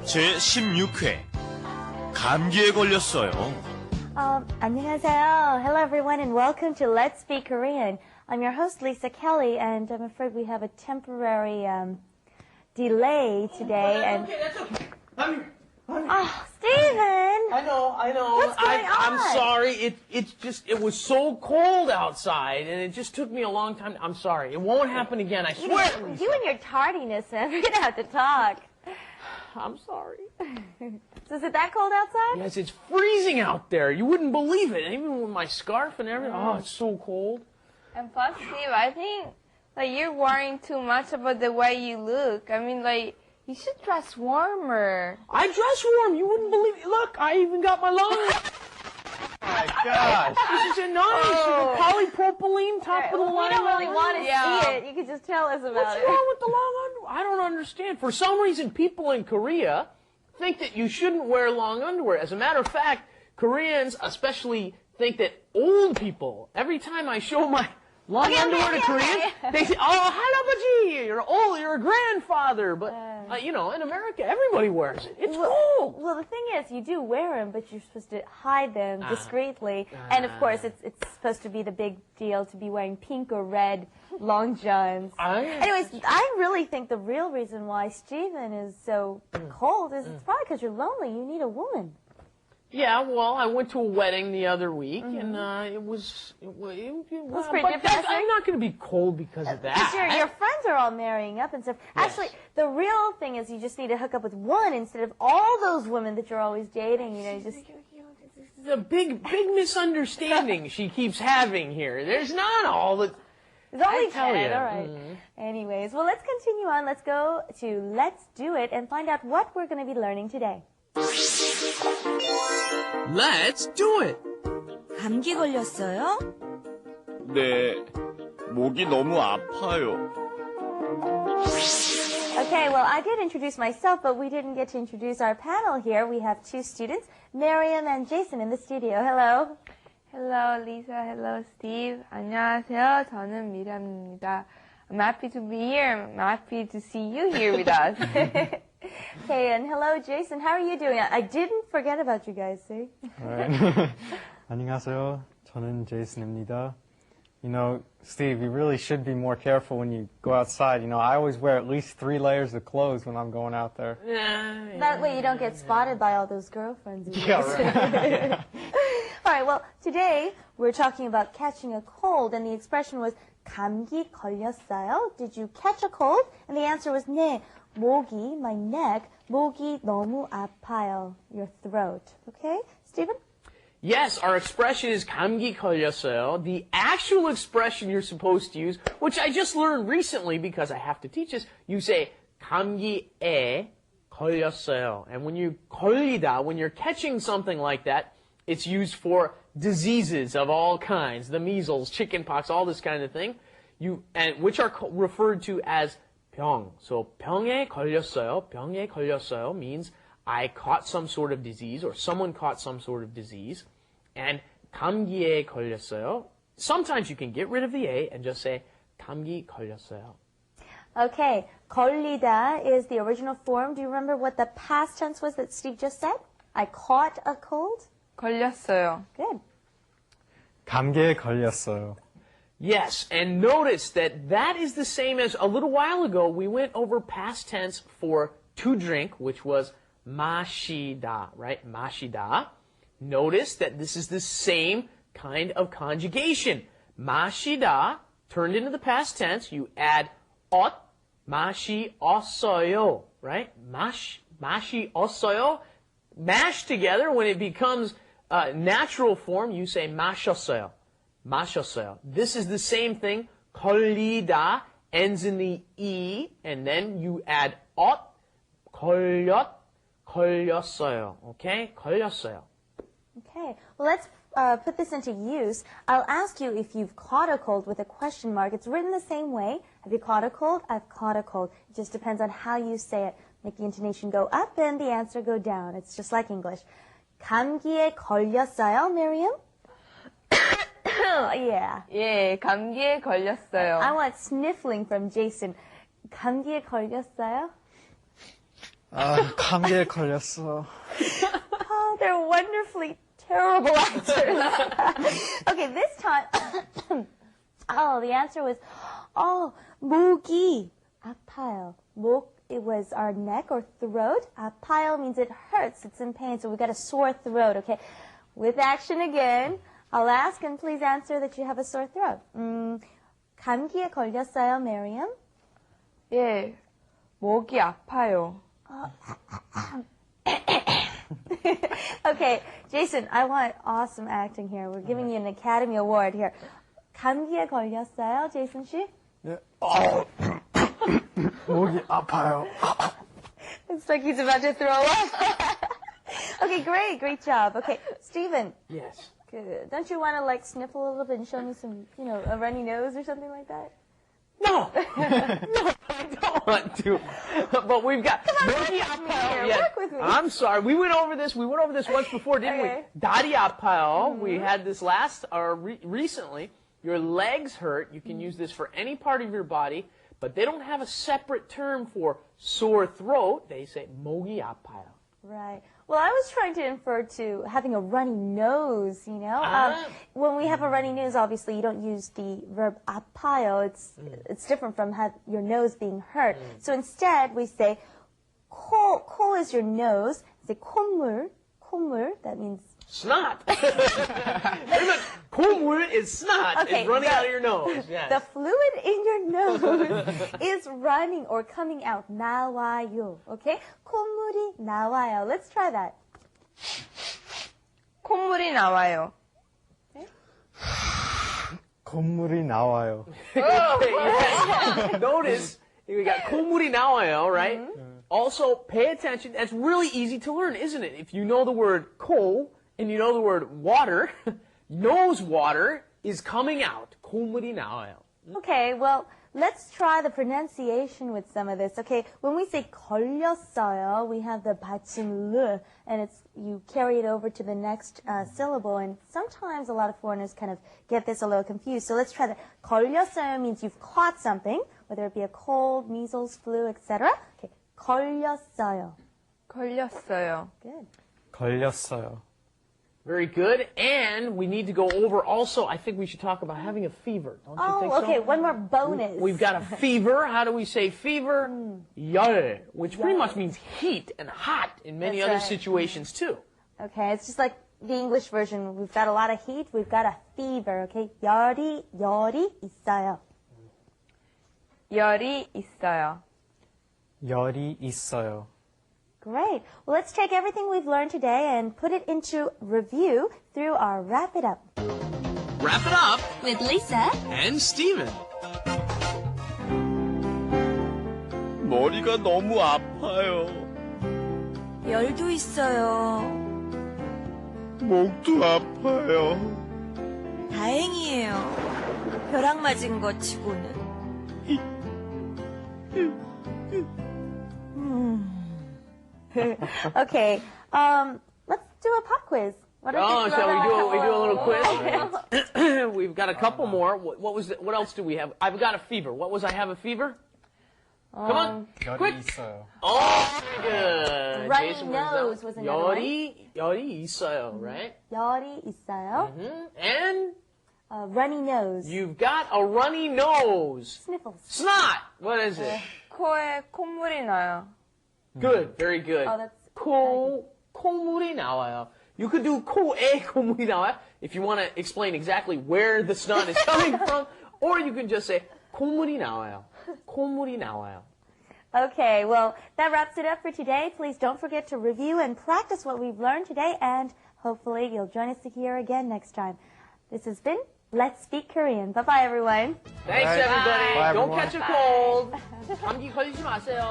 제16회 감기에 걸렸어요. 안녕하세요. Hello everyone and welcome to Let's Speak Korean. I'm your host Lisa Kelly and I'm afraid we have a temporary delay today. Okay, that's okay. Oh, Stephen! I know. What's going on? I'm sorry. It was so cold outside, and it just took me a long time. I'm sorry. It won't happen again. I swear. You and your tardiness, we're gonna have to talk. I'm sorry. So is it that cold outside? Yes, it's freezing out there. You wouldn't believe it. Even with my scarf and everything. Oh, it's so cold. And plus, Steve, I think you're worrying too much about the way you look. I mean, you should dress warmer. I dress warm. You wouldn't believe it. Look, I even got my long. Oh my gosh. This is nice. Polypropylene, top of the line. We don't really want to Yeah. see it. You could just tell us about What's it. wrong with the long underwear? I don't understand. For some reason, people in Korea think that you shouldn't wear long underwear. As a matter of fact, Koreans especially think that old people, every time I show my long underwear to Koreans, they say, oh, halabji, you're old, you're a grandfather. But, in America, everybody wears it. It's cold. Well, the thing is, you do wear them, but you're supposed to hide them discreetly. And, of course, it's supposed to be the big deal to be wearing pink or red long johns. Anyways, I really think the real reason why Stephen is so cold is it's probably because you're lonely. You need a woman. Yeah, well, I went to a wedding the other week, and it was pretty but depressing. I'm not going to be cold because of that. Because your friends are all marrying up and stuff. Yes. Actually, the real thing is you just need to hook up with one instead of all those women that you're always dating. This is a big misunderstanding she keeps having here. There's not all the... There's only 10, you. all right. Anyways, well, let's continue on. Let's go to Let's Do It and find out what we're going to be learning today. Let's do it. 감기 걸렸어요? 네, 목이 너무 아파요. Okay, well, I did introduce myself, but we didn't get to introduce our panel here. We have two students, Miriam and Jason, in the studio. Hello. Hello, Lisa. Hello, Steve. 안녕하세요. 저는 미람입니다. I'm happy to be here. I'm happy to see you here with us. Okay, and hello, Jason. How are you doing? I didn't forget about you guys, see? Right. 안녕하세요. 저는 Jason입니다. Steve, you really should be more careful when you go outside. I always wear at least 3 layers of clothes when I'm going out there. That way you don't get spotted by all those girlfriends. Yeah, right. All right, well, today we're talking about catching a cold, and the expression was 감기 걸렸어요? Did you catch a cold? And the answer was 네. 목이, my neck, 목이 너무 아파요, your throat. Okay, Stephen? Yes, our expression is 감기 걸렸어요. The actual expression you're supposed to use, which I just learned recently because I have to teach this, you say 감기에 걸렸어요. And when you 걸리다, when you're catching something like that, it's used for diseases of all kinds, the measles, chickenpox, all this kind of thing, which are referred to as 병. So 병에 걸렸어요. 병에 걸렸어요 means I caught some sort of disease or someone caught some sort of disease. And 감기에 걸렸어요. Sometimes you can get rid of the A and just say 감기 걸렸어요. Okay, 걸리다 is the original form. Do you remember what the past tense was that Steve just said? I caught a cold? 걸렸어요. Good. 감기에 걸렸어요. Yes, and notice that is the same as a little while ago we went over past tense for to drink, which was 마시다, right? 마시다. Notice that this is the same kind of conjugation. 마시다 turned into the past tense. You add 엇, 마시었어요, right? 마시었어요. Mashed together, when it becomes natural form, you say 마셨어요. 마셨어요. This is the same thing. 걸리다 ends in the E, and then you add 엇, 걸렸어요. Okay? 걸렸어요. Okay, well, let's put this into use. I'll ask you if you've caught a cold with a question mark. It's written the same way. Have you caught a cold? I've caught a cold. It just depends on how you say it. Make the intonation go up and the answer go down. It's just like English. 감기에 걸렸어요, Miriam? Yeah. 예, 감기에 걸렸어요. I want sniffling from Jason. 감기에 걸렸어요? 감기에 걸렸어. Oh, they're wonderfully terrible answers. Okay, this time, oh, the answer was, 목이 아파요. 목, it was our neck or throat. 아파요 means it hurts, it's in pain, so we got a sore throat, okay? With action again, I'll ask and please answer that you have a sore throat. 감기에 걸렸어요, Miriam? 예, 목이 아파요. Okay, Jason, I want awesome acting here. We're giving you an Academy Award here. 감기에 걸렸어요, Jason 씨? 네. 목이 아파요. It's like he's about to throw up. Okay, great job. Okay, Stephen. Yes. Good. Don't you want to like sniffle a little bit and show me some, a runny nose or something like that? No, no, I don't want to. But we've got. 목이 아파요. Yes. Work with me. I'm sorry. We went over this once before, didn't Okay. we? 다리 아파요. We had this recently. Your legs hurt. You can use this for any part of your body, but they don't have a separate term for sore throat. They say 목이 아파요. Right. Well, I was trying to infer to having a runny nose, When we have a runny nose, obviously you don't use the verb 아파요. It's different from your nose being hurt. So instead we say 코 is your nose. Say 콧물, that means Snot. Pretty much, 콧물 is snot. Okay, It's running out of your nose. Yes. the fluid in your nose is running or coming out. 나와요. Okay? 콧물이 나와요. Let's try that. 콧물이 나와요. 콧물이 나와요. Okay, yes. Notice, we got 콧물이 나와요, right? Also, pay attention. That's really easy to learn, isn't it? If you know the word 코 and you know the word water, nose water is coming out. 콧물이 나와요. Okay, well, let's try the pronunciation with some of this. Okay, when we say 걸렸어요, we have the 받침 르, and you carry it over to the next syllable, and sometimes a lot of foreigners kind of get this a little confused. So let's try that. 걸렸어요 means you've caught something, whether it be a cold, measles, flu, etc. Okay, 걸렸어요. 걸렸어요. Good. 걸렸어요. Very good. And we need to go over also, I think we should talk about having a fever. Don't you think so? Okay, one more bonus. We've got a fever. How do we say fever? 열, which pretty much means heat and hot in many That's other right. situations too. Okay, it's just like the English version. We've got a lot of heat. We've got a fever. Okay, 열이 있어요. 열이 있어요. 열이 있어요. Great. Well, let's take everything we've learned today and put it into review through our Wrap It Up. Wrap it up With Lisa. and Steven. 머리가 너무 아파요. 열도 있어요. 목도 아파요. 다행이에요. 벼락 맞은 것 치고는. Okay, let's do a pop quiz. What Shall we do a little quiz? We've got a couple more. What else do we have? I've got a fever. What was I have a fever? Come on, 열이 quick. 있어요. Oh, good. Runny Jason nose was another one. 열이 있어요, right? 열이 있어요. And Runny nose. you've got a runny nose. Sniffles. Snot. What is it? 코에 콧물이 나요. Good. Very good. Oh, that's 콧물이 나와요. You could do 코에 콧물이 나와요 if you want to explain exactly where the snot is coming from, or you can just say 콧물이 나와요. 콧물이 나와요. Okay, well, that wraps it up for today. Please don't forget to review and practice what we've learned today, and hopefully you'll join us here again next time. This has been Let's Speak Korean. Bye-bye, everyone. Thanks, everybody. Bye, Don't everyone. catch a cold. 감기 걸리지 마세요.